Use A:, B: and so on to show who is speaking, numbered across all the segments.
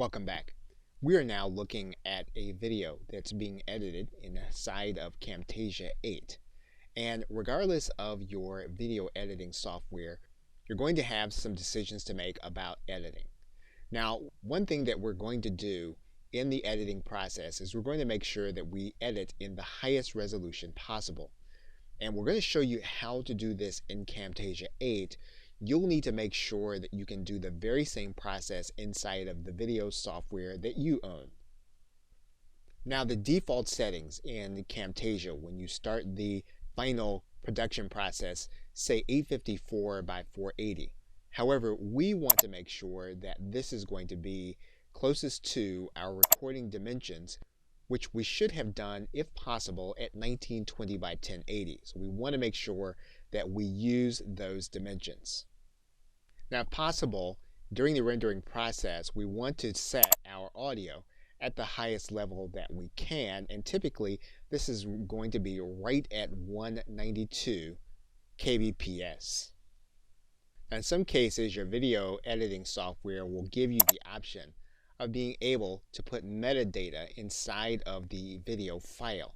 A: Welcome back. We are now looking at a video that's being edited inside of Camtasia 8. And regardless of your video editing software, you're going to have some decisions to make about editing. Now, one thing that we're going to do in the editing process is we're going to make sure that we edit in the highest resolution possible. And we're going to show you how to do this in Camtasia 8. You'll need to make sure that you can do the very same process inside of the video software that you own. Now, the default settings in Camtasia when you start the final production process say 854 by 480. However, we want to make sure that this is going to be closest to our recording dimensions, which we should have done, if possible, at 1920 by 1080. So we want to make sure that we use those dimensions. Now, if possible, during the rendering process, we want to set our audio at the highest level that we can, and typically this is going to be right at 192 kbps. Now, in some cases, your video editing software will give you the option of being able to put metadata inside of the video file.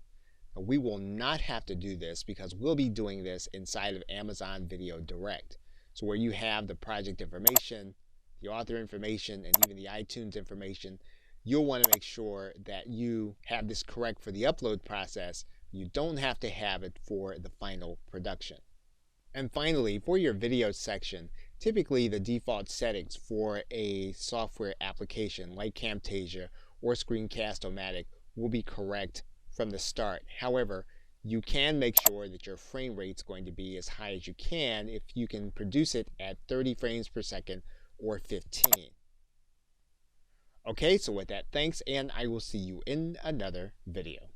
A: Now, we will not have to do this because we'll be doing this inside of Amazon Video Direct. So where you have the project information, the author information, and even the iTunes information, you'll want to make sure that you have this correct for the upload process. You don't have to have it for the final production. And finally, for your video section, typically the default settings for a software application like Camtasia or Screencast-O-Matic will be correct from the start. However, you can make sure that your frame rate is going to be as high as you can if you can produce it at 30 frames per second or 15. Okay, so with that, thanks, and I will see you in another video.